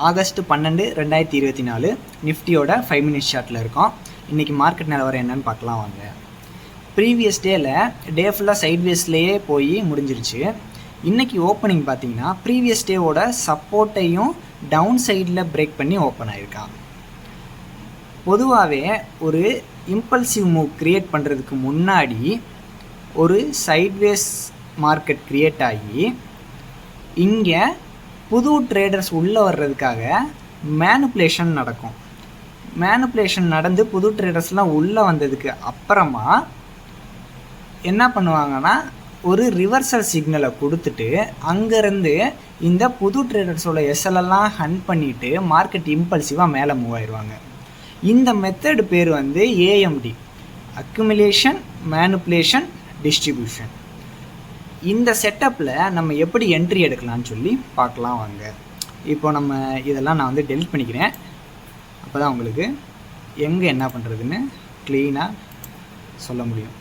August 12 2024 நிஃப்டியோட 5 minutes ஷார்ட்டில் இருக்கோம். இன்றைக்கி மார்க்கெட் நிலவரம் என்னன்னு பார்க்கலாம் வாங்க. ப்ரீவியஸ் டே ஃபுல்லாக சைட்வேஸ்லேயே போய் முடிஞ்சிருச்சு. இன்றைக்கி ஓப்பனிங் பார்த்தீங்கன்னா ப்ரீவியஸ் டேவோட சப்போர்ட்டையும் டவுன் சைடில் பிரேக் பண்ணி ஓப்பன் ஆகிருக்கான். பொதுவாகவே ஒரு இம்பல்சிவ் மூவ் க்ரியேட் பண்ணுறதுக்கு முன்னாடி ஒரு சைட்வேஸ் மார்க்கெட் க்ரியேட் ஆகி இங்கே புது ட்ரேடர்ஸ் உள்ளே வர்றதுக்காக மேனுப்புலேஷன் நடக்கும். மேனுப்புலேஷன் நடந்து புது ட்ரேடர்ஸ்லாம் உள்ளே வந்ததுக்கு அப்புறமா என்ன பண்ணுவாங்கன்னா ஒரு ரிவர்சல் சிக்னலை கொடுத்துட்டு அங்கேருந்து இந்த புது ட்ரேடர்ஸோட எஸ்எல்லாம் ஹண்ட் பண்ணிவிட்டு மார்க்கெட் இம்பல்சிவாக மேலே மூவ் ஆயிடுவாங்க. இந்த மெத்தடு பேர் ஏஎம்டி, அக்குமுலேஷன் மேனுப்புலேஷன் டிஸ்ட்ரிபியூஷன். இந்த செட்டப்பில் நம்ம எப்படி என்ட்ரி எடுக்கலாம்னு சொல்லி பார்க்கலாம் வாங்க. இப்போ நம்ம இதெல்லாம் நான் டெலிட் பண்ணிக்கிறேன். அப்போ தான் உங்களுக்கு எங்கே என்ன பண்ணுறதுன்னு க்ளீனாக சொல்ல முடியும்.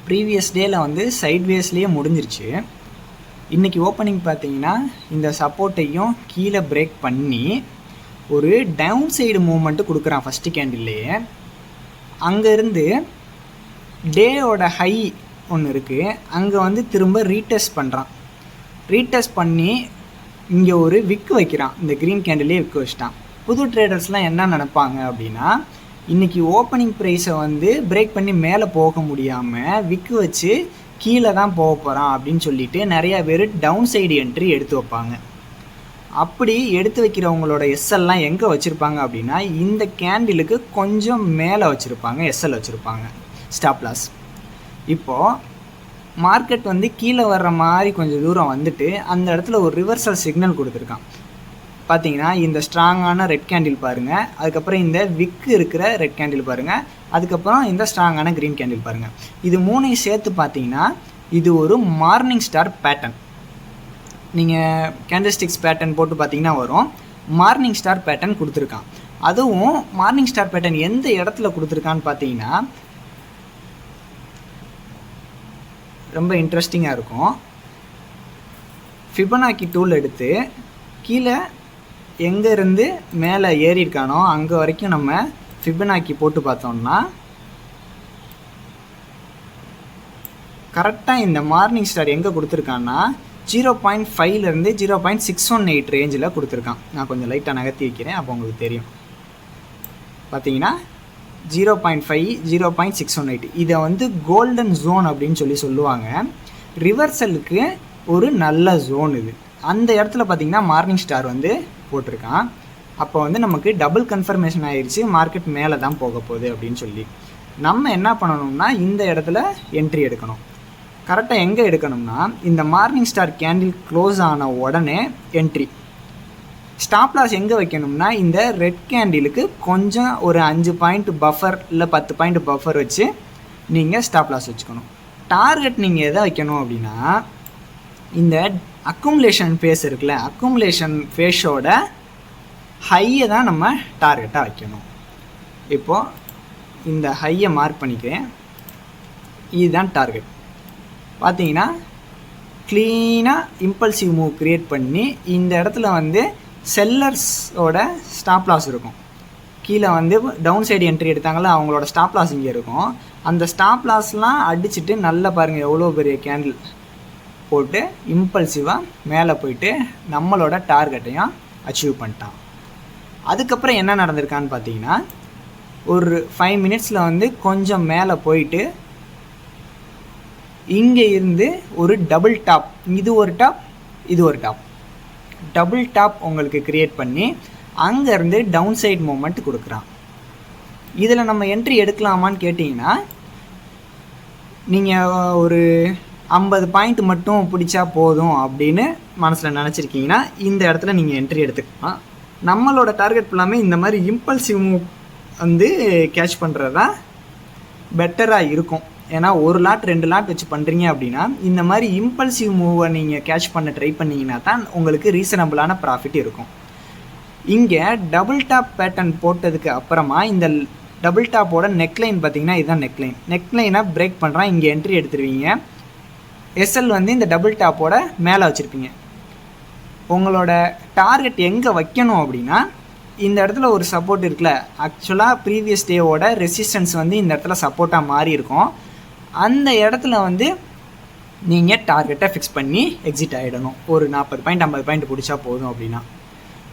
ப்ரீவியஸ் டேயில் சைட்வேஸ்லேயே முடிஞ்சிருச்சு. இன்றைக்கி ஓப்பனிங் பார்த்தீங்கன்னா இந்த சப்போர்ட்டையும் கீழே பிரேக் பண்ணி ஒரு டவுன் சைடு மூவ்மெண்ட்டு கொடுக்குறான் ஃபஸ்ட்டு கேண்டில்லையே. அங்கேருந்து டேயோட ஹை ஒன்று இருக்குது, அங்கே திரும்ப ரீடெஸ்ட் பண்ணுறான். ரீடெஸ்ட் பண்ணி இங்கே ஒரு விக்கு வைக்கிறான். இந்த க்ரீன் கேண்டிலே விக்கு வச்சிட்டான். புது ட்ரேடர்ஸ்லாம் என்ன நினைப்பாங்க அப்படின்னா, இன்றைக்கி ஓப்பனிங் ப்ரைஸை பிரேக் பண்ணி மேலே போக முடியாமல் விக்கு வச்சு கீழே தான் போக போகிறான் அப்படின்னு சொல்லிட்டு நிறையா பேர் டவுன் சைடு என்ட்ரி எடுத்து வைப்பாங்க. அப்படி எடுத்து வைக்கிறவங்களோட எஸ்எல்லாம் எங்கே வச்சுருப்பாங்க அப்படின்னா, இந்த கேண்டிலுக்கு கொஞ்சம் மேலே வச்சுருப்பாங்க, எஸ்எல் வச்சுருப்பாங்க, ஸ்டாப் லாஸ். இப்போது மார்க்கெட் கீழே வர்ற மாதிரி கொஞ்சம் தூரம் வந்துட்டு அந்த இடத்துல ஒரு ரிவர்சல் சிக்னல் கொடுத்துருக்கான். பார்த்தீங்கன்னா இந்த ஸ்ட்ராங்கான ரெட் கேண்டில் பாருங்கள், அதுக்கப்புறம் இந்த விக்கு இருக்கிற ரெட் கேண்டில் பாருங்கள், அதுக்கப்புறம் இந்த ஸ்ட்ராங்கான க்ரீன் கேண்டில் பாருங்கள். இது மூணையும் சேர்த்து பார்த்தீங்கன்னா இது ஒரு மார்னிங் ஸ்டார் பேட்டர்ன். நீங்கள் கேண்டில்ஸ்டிக்ஸ் பேட்டர்ன் போட்டு பார்த்தீங்கன்னா வரும். மார்னிங் ஸ்டார் பேட்டர்ன் கொடுத்துருக்கான். அதுவும் மார்னிங் ஸ்டார் பேட்டர்ன் எந்த இடத்துல கொடுத்துருக்கான்னு பார்த்தீங்கன்னா ரொம்ப இன்ட்ரெஸ்டிங்காக இருக்கும். ஃபிபனாக்கி டூல் எடுத்து கீழே எங்கேருந்து மேலே ஏறியிருக்கானோ அங்கே வரைக்கும் நம்ம ஃபிபனாக்கி போட்டு பார்த்தோம்னா கரெக்டாக இந்த மார்னிங் ஸ்டார் எங்கே கொடுத்துருக்கான்னா 0.5லேருந்து 0.618 ரேஞ்சில் கொடுத்துருக்கான். நான் கொஞ்சம் லைட்டாக நகர்த்தி வைக்கிறேன், அப்போ உங்களுக்கு தெரியும். பார்த்தீங்கன்னா 0.5 0.618 இதை கோல்டன் ஜோன் அப்படின்னு சொல்லுவாங்க. ரிவர்சலுக்கு ஒரு நல்ல ஜோன் இது. அந்த இடத்துல பார்த்தீங்கன்னா மார்னிங் ஸ்டார் போட்டிருக்கான். அப்போ நமக்கு டபுள் கன்ஃபர்மேஷன் ஆயிடுச்சு, மார்க்கெட் மேலே தான் போக போகுது அப்படின்னு சொல்லி. நம்ம என்ன பண்ணணும்னா இந்த இடத்துல என்ட்ரி எடுக்கணும். கரெக்டாக எங்கே எடுக்கணும்னா இந்த மார்னிங் ஸ்டார் கேண்டில் க்ளோஸ் ஆன உடனே என்ட்ரி. ஸ்டாப் லாஸ் எங்கே வைக்கணும்னா இந்த ரெட் கேண்டிலுக்கு கொஞ்சம் ஒரு 5 பாயிண்ட் பஃபர் இல்லை 10 பாயிண்ட் பஃபர் வச்சு நீங்கள் ஸ்டாப் லாஸ் வச்சுக்கணும். டார்கெட் நீங்கள் எதை வைக்கணும் அப்படின்னா இந்த அக்குமுலேஷன் ஃபேஸ் இருக்குல்ல, அக்குமுலேஷன் ஃபேஸோட ஹையை தான் நம்ம டார்கெட்டாக வைக்கணும். இப்போது இந்த ஹையை மார்க் பண்ணிக்கிறேன். இதுதான் டார்கெட். பார்த்தீங்கன்னா க்ளீனாக இம்பல்சிவ் மூவ் க்ரியேட் பண்ணி இந்த இடத்துல செல்லர்ஸோட ஸ்டாப் லாஸ் இருக்கும். கீழே டவுன் சைடு என்ட்ரி எடுத்தாங்கள அவங்களோட ஸ்டாப் லாஸ் இங்கே இருக்கும். அந்த ஸ்டாப் லாஸ்லாம் அடிச்சுட்டு நல்லா பாருங்கள் எவ்வளோ பெரிய கேண்டில் போட்டு இம்பல்சிவாக மேலே போயிட்டு நம்மளோட டார்கெட்டையும் அச்சீவ் பண்ணிட்டான். அதுக்கப்புறம் என்ன நடந்திருக்கான்னு பார்த்தீங்கன்னா ஒரு 5 மினிட்ஸில் கொஞ்சம் மேலே போயிட்டு இங்கே இருந்து ஒரு டபுள் டாப், இது ஒரு டாப் இது ஒரு டாப், டபுள் டாப் உங்களுக்கு க்ரியேட் பண்ணி அங்கேருந்து டவுன் சைட் மூமெண்ட் கொடுக்குறான். இதில் நம்ம என்ட்ரி எடுக்கலாமான்னு கேட்டிங்கன்னா நீங்கள் ஒரு 50 பாயிண்ட் மட்டும் பிடிச்சா போதும் அப்படின்னு மனசில் நினச்சிருக்கீங்கன்னா இந்த இடத்துல நீங்கள் என்ட்ரி எடுத்துக்கலாம். நம்மளோட டார்கெட் ஃபுல்லாமே இந்த மாதிரி இம்பல்சிவ் மூவ் கேட்ச் பண்ணுறது தான் பெட்டராக இருக்கும். ஏன்னா ஒரு லாட் 2 லாட் வச்சு பண்ணுறீங்க அப்படின்னா இந்த மாதிரி இம்பல்சிவ் மூவை நீங்கள் கேட்ச் பண்ண ட்ரை பண்ணிங்கன்னா தான் உங்களுக்கு ரீசனபிளான ப்ராஃபிட் இருக்கும். இங்கே டபுள் டாப் பேட்டர்ன் போட்டதுக்கு அப்புறமா இந்த டபுள் டாப்போட நெக்லைன் பார்த்தீங்கன்னா இதுதான் நெக்லைன். நெக்லைனை பிரேக் பண்ணுறான், இங்கே என்ட்ரி எடுத்துருவீங்க. எஸ்எல் வந்து இந்த டபுள் டாப்போட மேலே வச்சுருப்பீங்க. உங்களோட டார்கெட் எங்கே வைக்கணும் அப்படின்னா, இந்த இடத்துல ஒரு சப்போர்ட் இருக்குல்ல, ஆக்சுவலாக ப்ரீவியஸ் டேவோட ரெசிஸ்டன்ஸ் வந்து இந்த இடத்துல சப்போர்ட்டாக மாறி இருக்கும். அந்த இடத்துல வந்து நீங்கள் டார்கெட்டை ஃபிக்ஸ் பண்ணி எக்ஸிட் ஆகிடணும். ஒரு 40 பாயிண்ட் 50 பாயிண்ட் பிடிச்சா போதும் அப்படின்னா.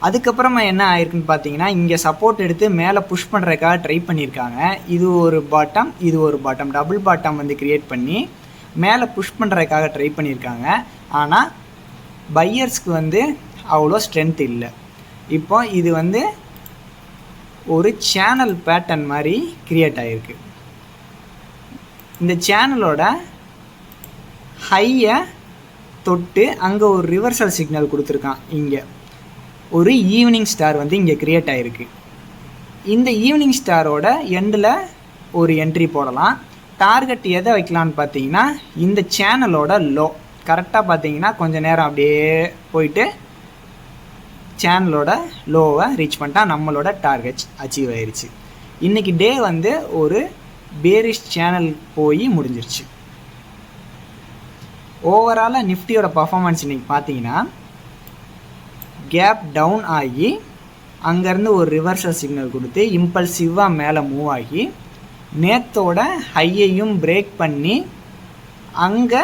அதுக்கப்புறமா என்ன ஆயிருக்குன்னு பார்த்தீங்கன்னா, இங்கே சப்போர்ட் எடுத்து மேலே புஷ் பண்ணுறதுக்காக ட்ரை பண்ணியிருக்காங்க. இது ஒரு பாட்டம், இது ஒரு பாட்டம், டபுள் பாட்டம் வந்து க்ரியேட் பண்ணி மேலே புஷ் பண்ணுறதுக்காக ட்ரை பண்ணியிருக்காங்க. ஆனால் பையர்ஸ்க்கு வந்து அவ்வளோ ஸ்ட்ரென்த் இல்லை. இப்போ இது வந்து ஒரு சேனல் பேட்டர்ன் மாதிரி க்ரியேட் ஆகிருக்கு. இந்த சேனலோட ஹையை தொட்டு அங்கே ஒரு ரிவர்சல் சிக்னல் கொடுத்துருக்கான். இங்கே ஒரு ஈவினிங் ஸ்டார் வந்து இங்கே க்ரியேட் ஆகிருக்கு. இந்த ஈவினிங் ஸ்டாரோட எண்டில் ஒரு என்ட்ரி போடலாம். டார்கெட் எதை வைக்கலான்னு பார்த்தீங்கன்னா, இந்த சேனலோட லோ கரெக்டாக பார்த்தீங்கன்னா கொஞ்சம் நேரம் அப்படியே போயிட்டு சேனலோட லோவை ரீச் பண்ணிட்டா நம்மளோட டார்கெட் அச்சீவ் ஆயிடுச்சு. இன்றைக்கி டே வந்து ஒரு பேரிஷ் சேனல் போய் முடிஞ்சிருச்சு. ஓவராலாக நிஃப்டியோட பர்ஃபார்மன்ஸ் இன்றைக்கி பார்த்தீங்கன்னா, கேப் டவுன் ஆகி அங்கேருந்து ஒரு ரிவர்சல் சிக்னல் கொடுத்து இம்பல்சிவாக மேலே மூவ் ஆகி நேத்தோட ஹையையும் பிரேக் பண்ணி அங்கே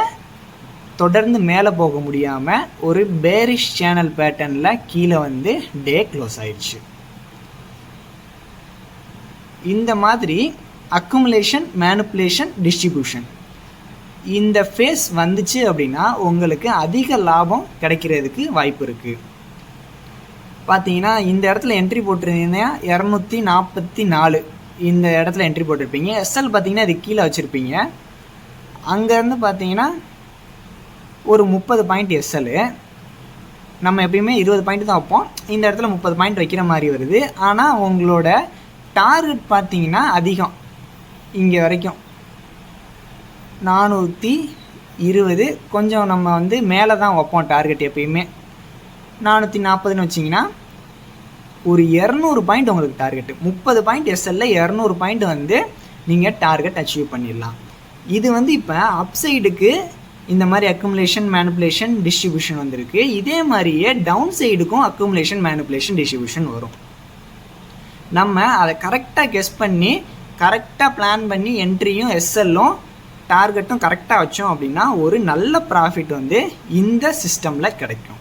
தொடர்ந்து மேலே போக முடியாமல் ஒரு பேரிஷ் சேனல் பேட்டர்னில் கீழே வந்து டே க்ளோஸ் ஆயிடுச்சு. இந்த மாதிரி அக்குமுலேஷன், மேனிப்புலேஷன், டிஸ்ட்ரிபியூஷன் இந்த ஃபேஸ் வந்துச்சு அப்படின்னா உங்களுக்கு அதிக லாபம் கிடைக்கிறதுக்கு வாய்ப்பு இருக்குது. பார்த்தீங்கன்னா இந்த இடத்துல என்ட்ரி போட்டிருந்தீங்கன்னா 244 இந்த இடத்துல என்ட்ரி போட்டிருப்பீங்க. எஸ்எல் பார்த்தீங்கன்னா இது கீழே வச்சுருப்பீங்க. அங்கேருந்து பார்த்தீங்கன்னா ஒரு 30 பாயிண்ட் எஸ்எல்லு. நம்ம எப்பயுமே 20 பாயிண்ட் தான் வைப்போம். இந்த இடத்துல 30 பாயிண்ட் வைக்கிற மாதிரி வருது. ஆனால் உங்களோட டார்கெட் பார்த்தீங்கன்னா அதிகம். இங்கே வரைக்கும் 420 கொஞ்சம் நம்ம வந்து மேலே தான் வைப்போம் டார்கெட் எப்பயுமே. 440ன்னு வச்சிங்கன்னா ஒரு 200 பாயிண்ட் உங்களுக்கு டார்கெட்டு. 30 பாயிண்ட் எஸ்எல்ல 200 பாயிண்ட் வந்து நீங்கள் டார்கெட் அச்சீவ் பண்ணிடலாம். இது வந்து இப்போ அப்சைடுக்கு இந்த மாதிரி அக்குமுலேஷன், மேனிப்புலேஷன், டிஸ்ட்ரிபியூஷன் வந்திருக்கு. இதே மாதிரியே டவுன் சைடுக்கும் அக்குமுலேஷன், மேனிப்புலேஷன், டிஸ்ட்ரிபியூஷன் வரும். நம்ம அதை கரெக்டாக கெஸ் பண்ணி கரெக்டாக பிளான் பண்ணி என்ட்ரியும் எஸ்எல்லும் டார்கெட்டும் கரெக்டாக வச்சோம் அப்படின்னா ஒரு நல்ல ப்ராஃபிட் வந்து இந்த சிஸ்டமில் கிடைக்கும்.